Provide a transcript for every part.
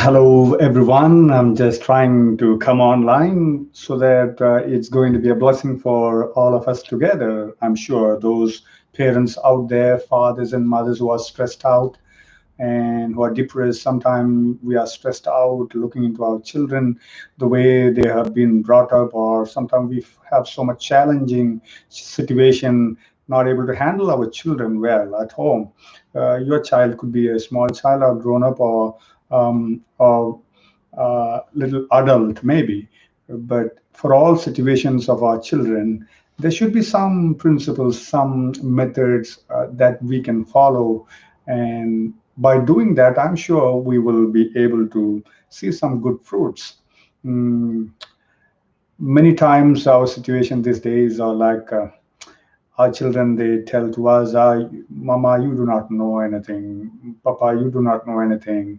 Hello, everyone. I'm just trying to come online so that it's going to be a blessing for all of us together. I'm sure those parents out there, fathers and mothers who are stressed out and who are depressed, sometimes we are stressed out looking into our children, the way they have been brought up, or sometimes we have so much challenging situation, not able to handle our children well at home. Your child could be a small child or grown up or little adult maybe, but for all situations of our children, there should be some principles, some methods that we can follow, and by doing that, I'm sure we will be able to see some good fruits. Mm, Many times our situation these days are like our children, they tell to us, Mama, you do not know anything, Papa, you do not know anything,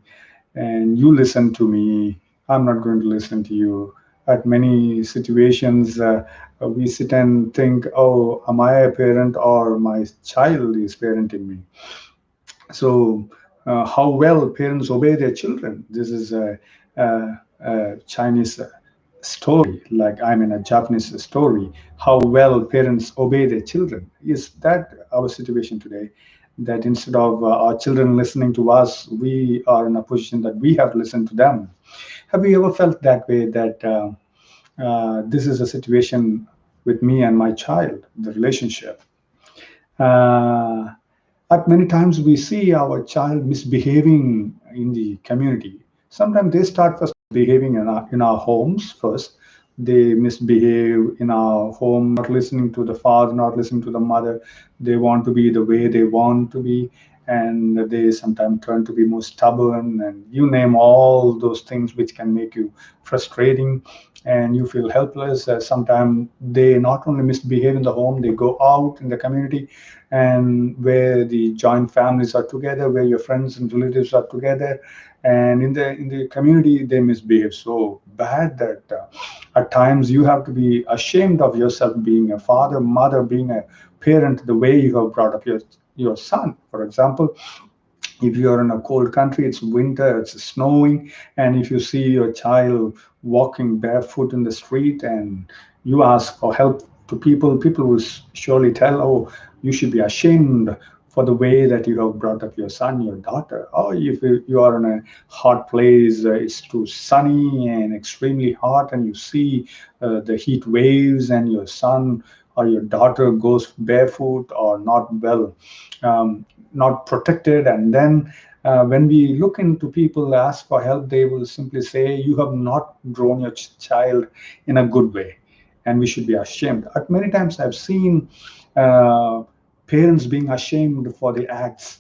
and you listen to me, I'm not going to listen to you. At many situations, we sit and think, oh, am I a parent or my child is parenting me? So, how well parents obey their children. This is a Chinese story, like I'm in a Japanese story. How well parents obey their children. Is that our situation today? That instead of our children listening to us, we are in a position that we have to listen to them. Have you ever felt that way? That this is a situation with me and my child, the relationship. Uh, at many times we see our child misbehaving in the community. Sometimes they start first behaving in our homes first. They misbehave in our home, not listening to the father, not listening to the mother. They want to be the way they want to be, and they sometimes turn to be more stubborn, and you name all those things which can make you frustrating and you feel helpless. Sometimes they not only misbehave in the home, they go out in the community, and where the joint families are together, where your friends and relatives are together, and in the community they misbehave so bad that at times you have to be ashamed of yourself, being a father, mother, being a parent, the way you have brought up your son. For example, if you're in a cold country, it's winter, it's snowing, and if you see your child walking barefoot in the street and you ask for help to people, people will surely tell, oh, you should be ashamed for the way that you have brought up your son, your daughter. Or if you are in a hot place, it's too sunny and extremely hot, and you see the heat waves, and your son or your daughter goes barefoot or not well, not protected, and then when we look into people ask for help, they will simply say, you have not grown your child in a good way, and we should be ashamed. At many times I've seen uh, parents being ashamed for the acts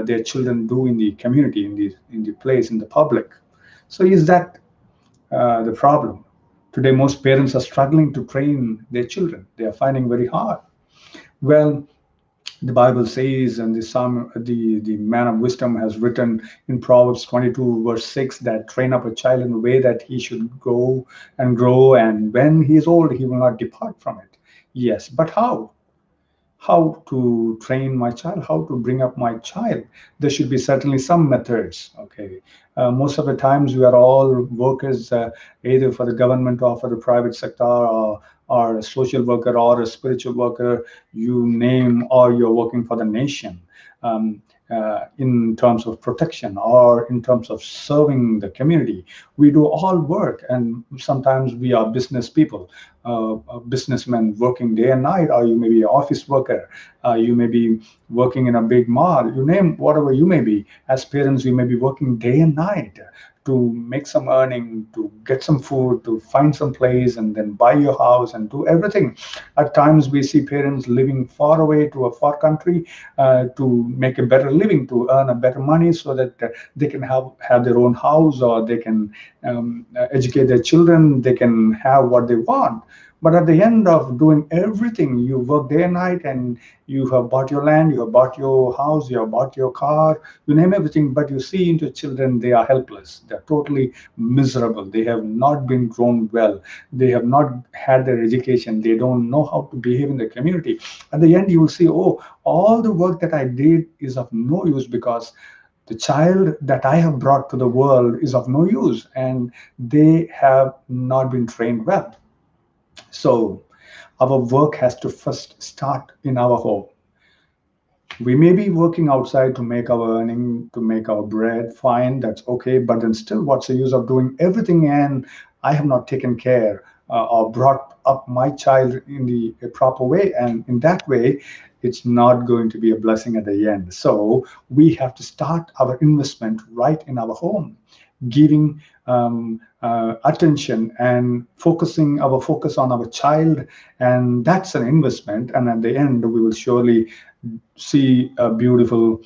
their children do in the community, in the place, in the public. So is that the problem? Today most parents are struggling to train their children. They are finding very hard. Well, the Bible says, and the man of wisdom has written in Proverbs 22, verse 6, that train up a child in the way that he should go and grow, and when he is old, he will not depart from it. Yes, but how? How to train my child, how to bring up my child? There should be certainly some methods. Okay, most of the times we are all workers, either for the government or for the private sector, or a social worker or a spiritual worker, you name, or you're working for the nation. In terms of protection or in terms of serving the community, we do all work, and sometimes we are business people, businessmen working day and night, or you may be an office worker, you may be working in a big mall, you name whatever you may be. As parents, you may be working day and night to make some earning, to get some food, to find some place, and then buy your house and do everything. At times, we see parents living far away to a far country to make a better living, to earn a better money, so that they can have their own house, or they can educate their children, they can have what they want. But at the end of doing everything, you work day and night, and you have bought your land, you have bought your house, you have bought your car, you name everything, but you see into children, they are helpless. They're totally miserable. They have not been grown well. They have not had their education. They don't know how to behave in the community. At the end, you will see, oh, all the work that I did is of no use, because The child that I have brought to the world is of no use, and they have not been trained well. So our work has to first start in our home. We may be working outside to make our earning, to make our bread, fine, that's okay, but then still, what's the use of doing everything and I have not taken care or brought up my child in the proper way, and in that way it's not going to be a blessing at the end. So we have to start our investment right in our home, giving attention and focusing our focus on our child, and that's an investment, and at the end we will surely see a beautiful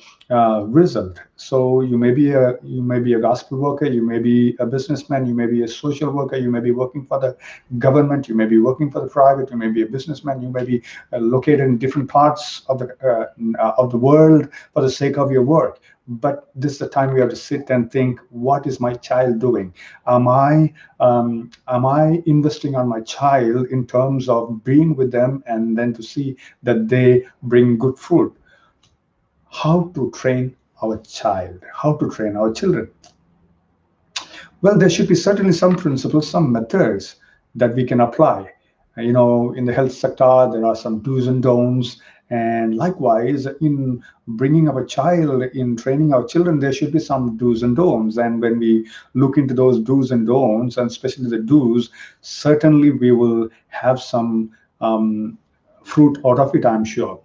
result. So you may be a gospel worker, you may be a businessman, you may be a social worker, you may be working for the government, you may be working for the private, you may be a businessman, you may be located in different parts of the world for the sake of your work. But this is the time we have to sit and think, what is my child doing? Am I investing on my child in terms of being with them and then to see that they bring good fruit? How to train our child? How to train our children? Well, there should be certainly some principles, some methods that we can apply. In the health sector, there are some do's and don'ts. And likewise, in bringing up a child, in training our children, there should be some do's and don'ts. And when we look into those do's and don'ts, and especially the do's, certainly we will have some fruit out of it, I'm sure.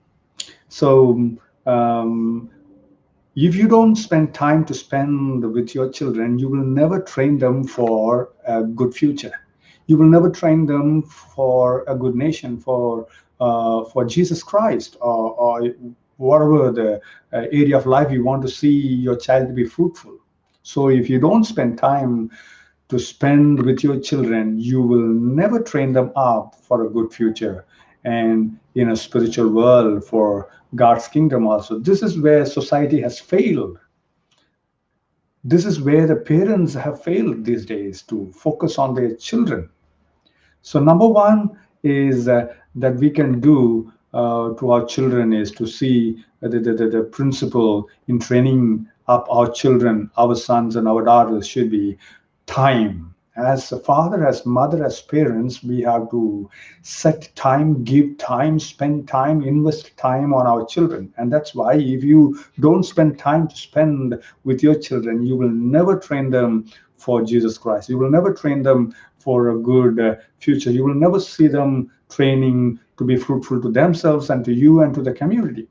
So, um, if you don't spend time to spend with your children, you will never train them for a good future. You will never train them for a good nation, for Jesus Christ, or whatever the area of life you want to see your child to be fruitful. So if you don't spend time to spend with your children, you will never train them up for a good future and in a spiritual world for God's kingdom also. This is where society has failed. This is where the parents have failed these days to focus on their children. So number one is that we can do to our children is to see the principle in training up our children, our sons and our daughters should be time. As a father, as mother, as parents, we have to set time, give time, spend time, invest time on our children. And that's why if you don't spend time to spend with your children, you will never train them for Jesus Christ. You will never train them for a good future. You will never see them training to be fruitful to themselves and to you and to the community.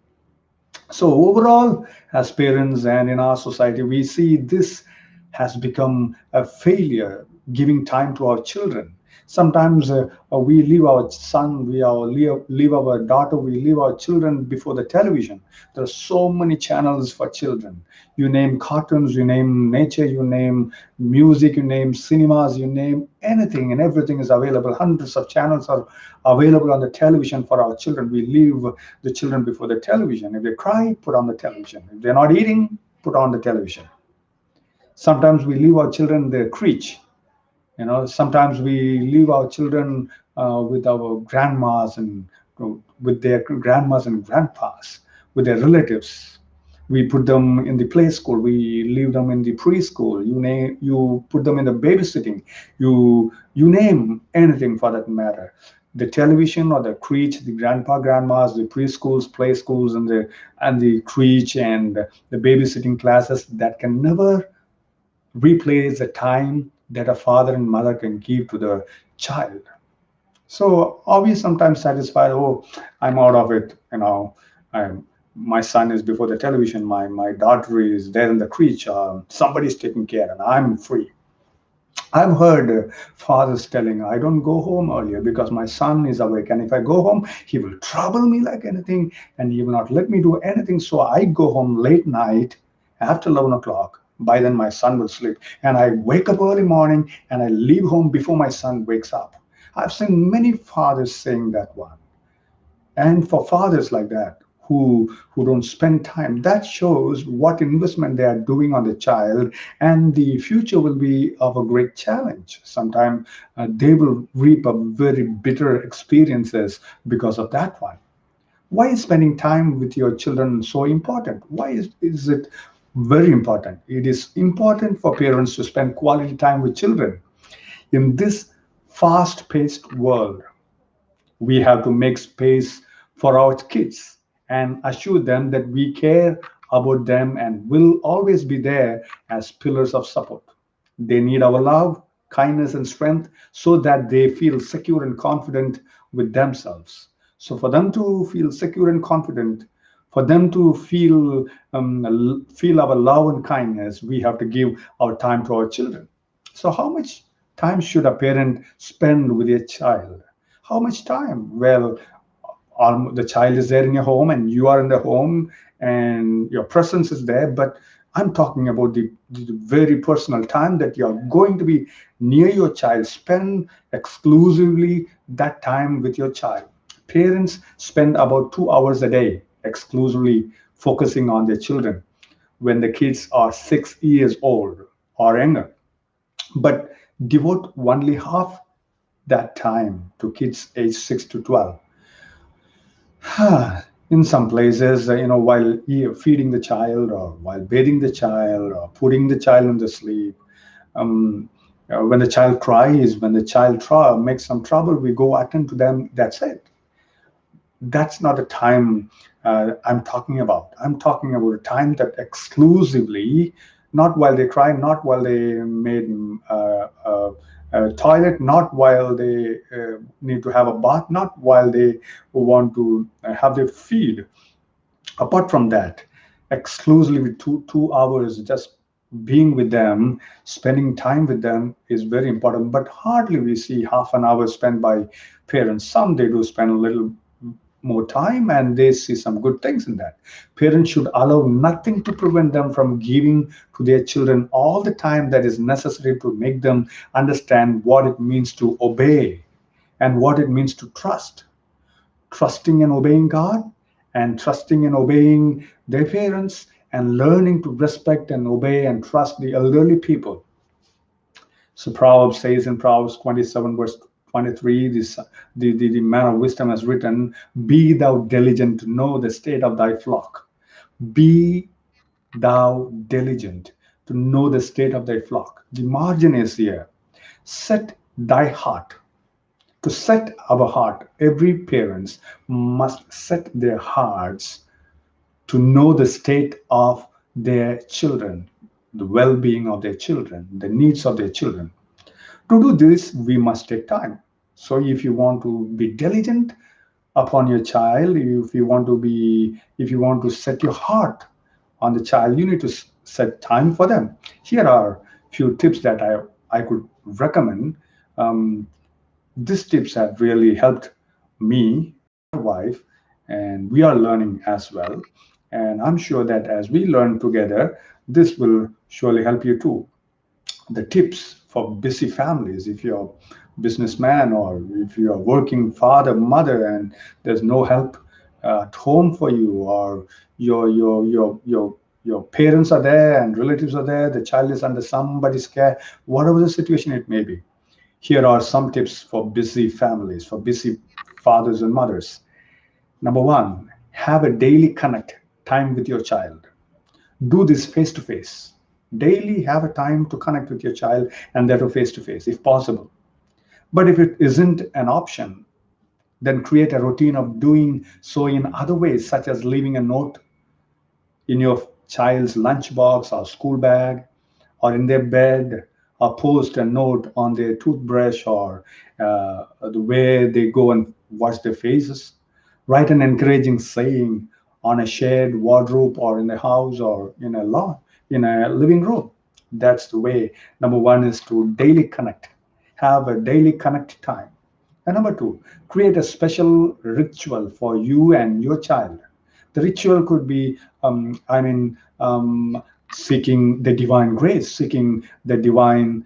So overall, as parents and in our society, we see this has become a failure, giving time to our children. Sometimes we leave our son, leave our daughter, we leave our children before the television. There are so many channels for children. You name cartoons, you name nature, you name music, you name cinemas, you name anything and everything is available. Hundreds of channels are available on the television for our children. We leave the children before the television. If they cry, put on the television. If they're not eating, put on the television. Sometimes we leave our children their creech. Sometimes we leave our children with our grandmas and with their grandmas and grandpas, with their relatives. We put them in the play school. We leave them in the preschool. You put them in the babysitting. You name anything for that matter. The television or the creche, the grandpa, grandmas, the preschools, play schools, and the creche and the babysitting classes that can never replace the time that a father and mother can give to the child. So are we sometimes satisfied? Oh, I'm out of it. My son is before the television. My daughter is there in the creche. Somebody's taking care, and I'm free. I've heard fathers telling, I don't go home earlier because my son is awake. And if I go home, he will trouble me like anything and he will not let me do anything. So I go home late night after 11 o'clock. By then, my son will sleep. And I wake up early morning and I leave home before my son wakes up. I've seen many fathers saying that one. And for fathers like that, who don't spend time, that shows what investment they are doing on the child, and the future will be of a great challenge. Sometimes they will reap a very bitter experiences because of that one. Why is spending time with your children so important? Why is it Very important. It is important for parents to spend quality time with children. In this fast paced world, we have to make space for our kids and assure them that we care about them and will always be there as pillars of support. They need our love, kindness, and strength so that they feel secure and confident with themselves. So, for them to feel secure and confident, for them to feel our love and kindness, we have to give our time to our children. So, how much time should a parent spend with their child? How much time? Well, the child is there in your home and you are in the home and your presence is there, but I'm talking about the very personal time that you're going to be near your child. Spend exclusively that time with your child. Parents spend about 2 hours a day exclusively focusing on their children when the kids are 6 years old or younger, but devote only half that time to kids age 6 to 12. In some places, while feeding the child or while bathing the child or putting the child in the sleep, um, when the child cries, when the child makes some trouble, we go attend to them. That's it. That's not the time I'm talking about. I'm talking about a time that exclusively, not while they cry, not while they made toilet, not while they need to have a bath, not while they want to have their feed. Apart from that, exclusively two hours just being with them, spending time with them is very important. But hardly we see half an hour spent by parents. Some they do spend a little more time and they see some good things in that. Parents should allow nothing to prevent them from giving to their children all the time that is necessary to make them understand what it means to obey and what it means to trust. Trusting and obeying God and trusting and obeying their parents and learning to respect and obey and trust the elderly people. So Proverbs says in Proverbs 27 verse 23, the man of wisdom has written, be thou diligent to know the state of thy flock. Be thou diligent to know the state of thy flock. The margin is here. Set thy heart. To set our heart, every parents must set their hearts to know the state of their children, the well-being of their children, the needs of their children. To do this, we must take time. So if you want to be diligent upon your child, if you want to set your heart on the child, you need to set time for them. Here are few tips that I could recommend. Um, these tips have really helped me, my wife, and we are learning as well. And I'm sure that as we learn together, this will surely help you too. The tips for busy families, if you're a businessman or if you're a working father mother and there's no help at home for you, or your parents are there and relatives are there, the child is under somebody's care, whatever the situation it may be, here are some tips for busy families, for busy fathers and mothers. Number one, have a daily connect time with your child. Do this face to face. Daily have a time to connect with your child and that face to face if possible. But if it isn't an option, then create a routine of doing so in other ways, such as leaving a note in your child's lunchbox or school bag or in their bed, or post a note on their toothbrush or the way they go and wash their faces. Write an encouraging saying on a shared wardrobe or in the house or in a lawn, in a living room. That's the way. Number one is to daily connect. Have a daily connect time. And number two, create a special ritual for you and your child. The ritual could be, seeking the divine grace, seeking the divine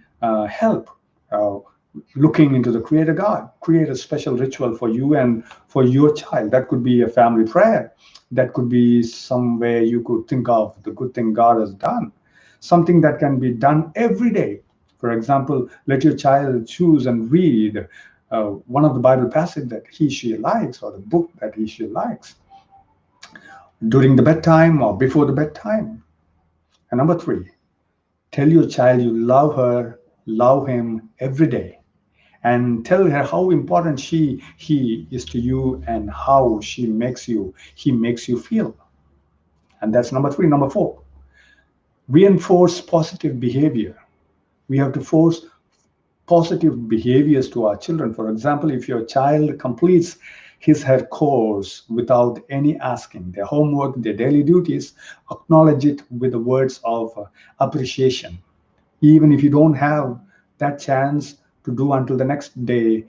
help, uh, looking into the Creator God. Create a special ritual for you and for your child. That could be a family prayer. That could be somewhere you could think of the good thing God has done. Something that can be done every day. For example, let your child choose and read one of the Bible passage that he she likes, or the book that he she likes during the bedtime or before the bedtime. And number three, tell your child you love her, love him every day. And tell her how important he is to you and how he makes you feel. And that's number three. Number four, reinforce positive behavior. We have to force positive behaviors to our children. For example, if your child completes his her course without any asking, their homework, their daily duties, acknowledge it with the words of appreciation. Even if you don't have that chance to do until the next day,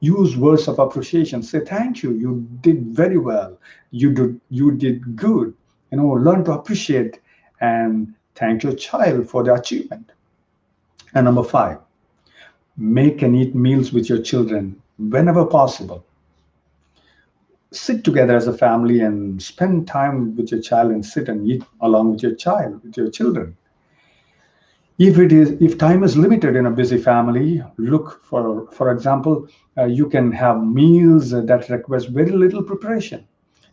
use words of appreciation. Say thank you, you did very well, you did good. Learn to appreciate and thank your child for the achievement. And number five, make and eat meals with your children whenever possible. Sit together as a family and spend time with your child and sit and eat along with your child, with your children. If time is limited in a busy family, look for example, you can have meals that request very little preparation.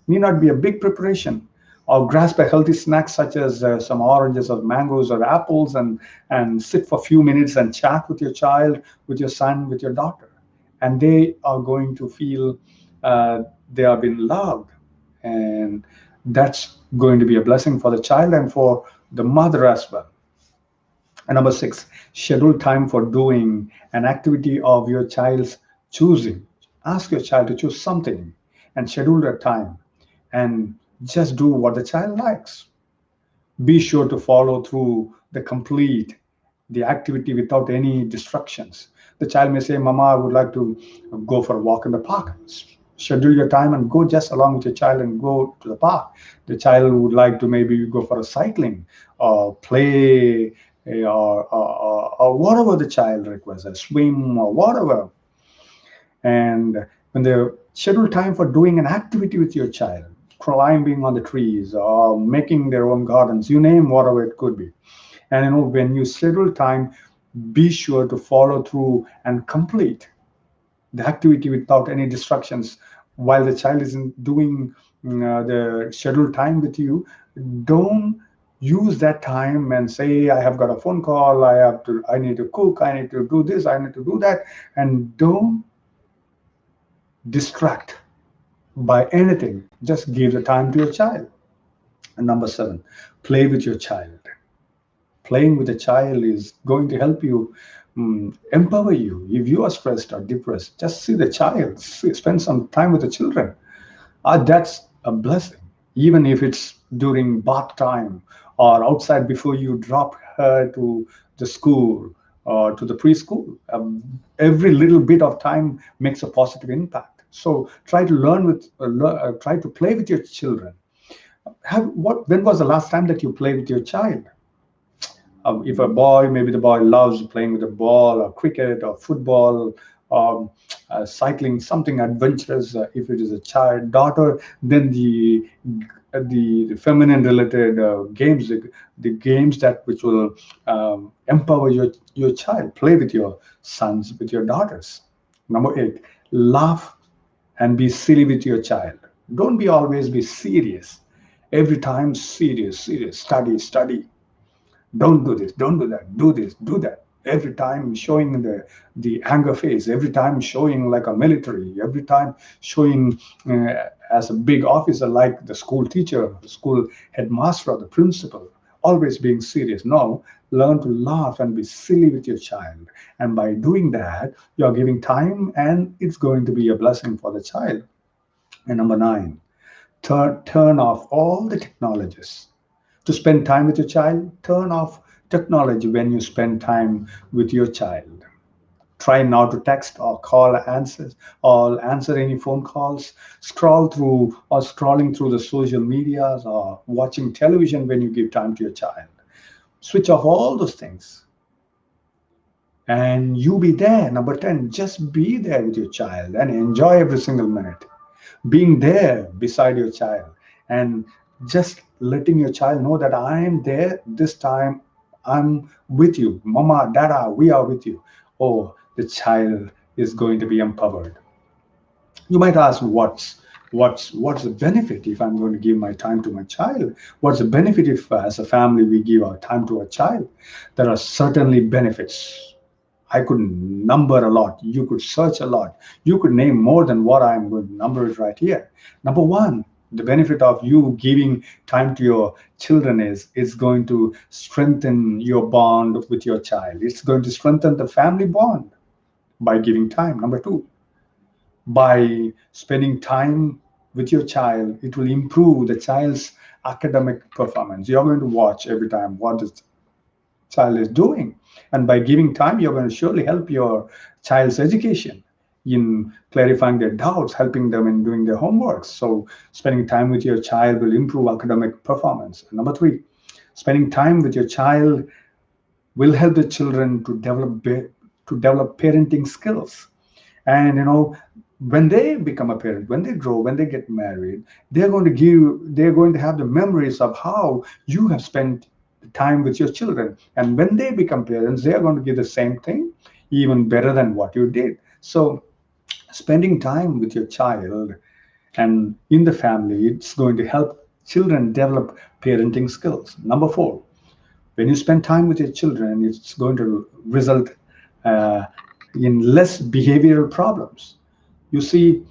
Need not be a big preparation. Or grasp a healthy snack such as some oranges or mangoes or apples, and sit for a few minutes and chat with your child, with your son, with your daughter, and they are going to feel they are being loved, and that's going to be a blessing for the child and for the mother as well. And number six, schedule time for doing an activity of your child's choosing. Ask your child to choose something and schedule that time and just do what the child likes. Be sure to follow through the activity without any distractions. The child may say, Mama, I would like to go for a walk in the park. Schedule your time and go just along with your child and go to the park. The child would like to maybe go for a cycling or play, or whatever the child requests, a swim or whatever. And when they schedule time for doing an activity with your child, climbing on the trees or making their own gardens, you name whatever it could be. And when you schedule time, be sure to follow through and complete the activity without any distractions. While the child isn't doing the scheduled time with you, don't use that time and say, I have got a phone call, I need to cook, I need to do this, I need to do that. And don't distract by anything. Just give the time to your child. And number seven, play with your child. Playing with a child is going to help you, empower you. If you are stressed or depressed, just see the child, spend some time with the children. That's a blessing, even if it's during bath time or outside before you drop her to the school or to the preschool. Every little bit of time makes a positive impact. So try to try to play with your children. When was the last time that you played with your child? If a boy, maybe the boy loves playing with a ball or cricket or football, cycling, something adventurous. If it is a child, daughter, then the feminine related games, the games that which will empower your child. Play with your sons, with your daughters. Number eight, laugh and be silly with your child. Don't be always be serious. Every time serious, serious, study, study, don't do this, don't do that, do this, do that. Every time showing the anger face, every time showing like a military, every time showing as a big officer like the school teacher, the school headmaster, or the principal, always being serious. No, learn to laugh and be silly with your child. And by doing that, you're giving time and it's going to be a blessing for the child. And number nine, turn off all the technologies. To spend time with your child, turn off technology when you spend time with your child. Try not to text or call answers or answer any phone calls. Scrolling through the social medias or watching television when you give time to your child. Switch off all those things and you be there. Number 10, just be there with your child and enjoy every single minute. Being there beside your child and just letting your child know that I am there this time, I'm with you. Mama, Dada, we are with you. Oh, the child is going to be empowered. You might ask, What's the benefit if I'm going to give my time to my child? What's the benefit if, as a family, we give our time to a child? There are certainly benefits. I could number a lot. You could search a lot. You could name more than what I'm going to number it right here. Number one, the benefit of you giving time to your children is it's going to strengthen your bond with your child. It's going to strengthen the family bond by giving time. Number two, by spending time with your child, it will improve the child's academic performance. You're going to watch every time what the child is doing. And by giving time, you're going to surely help your child's education in clarifying their doubts, helping them in doing their homework. So spending time with your child will improve academic performance. And number three, spending time with your child will help the children to develop parenting skills. And when they become a parent, when they grow, when they get married, they're going to have the memories of how you have spent time with your children. And when they become parents, they are going to give the same thing, even better than what you did. So spending time with your child and in the family, it's going to help children develop parenting skills. Number four, when you spend time with your children, it's going to result uh, in less behavioral problems. You see,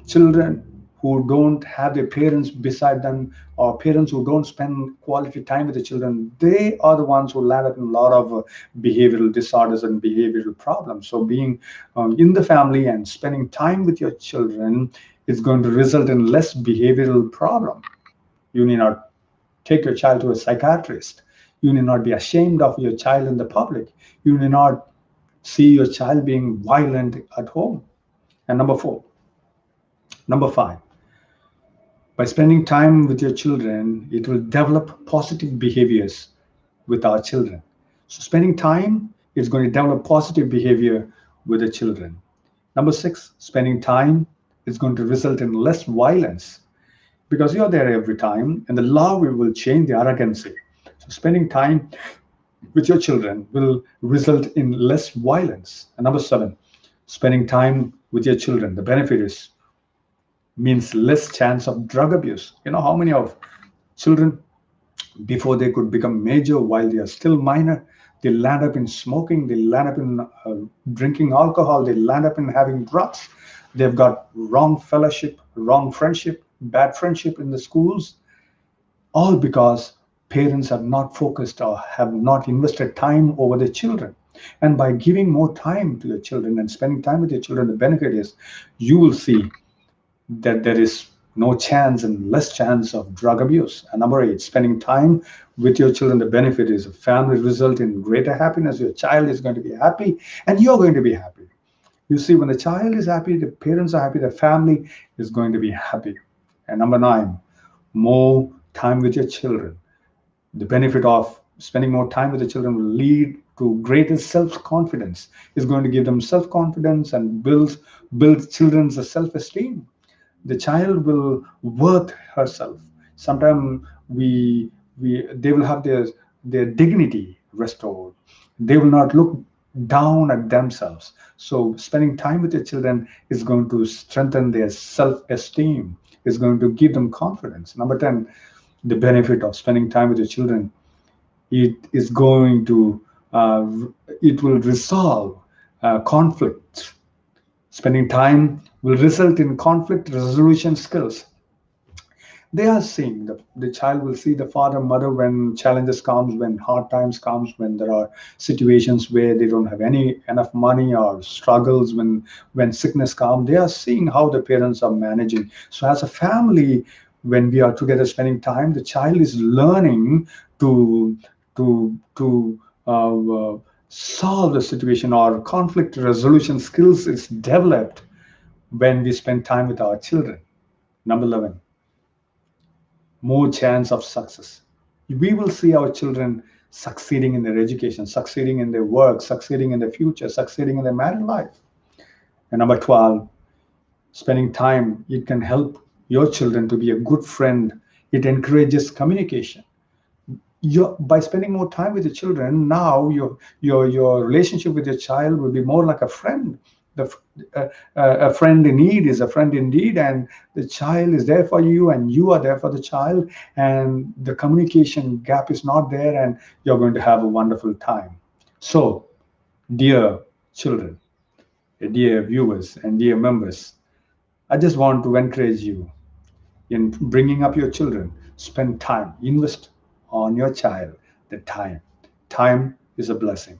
children who don't have their parents beside them, or parents who don't spend quality time with the children, they are the ones who land up in a lot of behavioral disorders and behavioral problems. So being in the family and spending time with your children is going to result in less behavioral problem. You need not take your child to a psychiatrist. You need not be ashamed of your child in the public. You need not see your child being violent at home. And number five, by spending time with your children, it will develop positive behaviors with our children. So spending time is going to develop positive behavior with the children. Number six, spending time is going to result in less violence because you're there every time, and the law will change the arrogancy. So spending time with your children will result in less violence. And number seven, spending time with your children, the benefit is means less chance of drug abuse. You know how many of children, before they could become major, while they are still minor, they land up in smoking, they land up in drinking alcohol, they land up in having drugs. They've got wrong fellowship, wrong friendship, bad friendship in the schools, all because parents have not focused or have not invested time over their children. And by giving more time to your children and spending time with your children, the benefit is you will see that there is no chance and less chance of drug abuse. And number eight, spending time with your children, the benefit is a family result in greater happiness. Your child is going to be happy and you're going to be happy. You see, when the child is happy, the parents are happy, the family is going to be happy. And number nine, more time with your children. The benefit of spending more time with the children will lead to greater self-confidence. It's going to give them self-confidence and build children's self-esteem. The child will worth herself. Sometimes they will have their dignity restored. They will not look down at themselves. So spending time with your children is going to strengthen their self-esteem. Is going to give them confidence. Number 10, the benefit of spending time with your children, it is going to it will resolve conflict. Spending time will result in conflict resolution skills. They are seeing the child will see the father mother when challenges comes, when hard times comes, when there are situations where they don't have any enough money or struggles, when sickness comes. They are seeing how the parents are managing. So as a family, when we are together spending time, the child is learning to to solve the situation, or conflict resolution skills is developed when we spend time with our children. Number 11, more chance of success. We will see our children succeeding in their education, succeeding in their work, succeeding in their future, succeeding in their married life. And number 12, spending time, it can help your children to be a good friend. It encourages communication. By spending more time with your children, now your relationship with your child will be more like a friend. the a friend in need is a friend indeed, and the child is there for you, and you are there for the child, and the communication gap is not there, and you're going to have a wonderful time. So, dear children, dear viewers, and dear members, I just want to encourage you in bringing up your children. Spend time, invest on your child the time. Time is a blessing.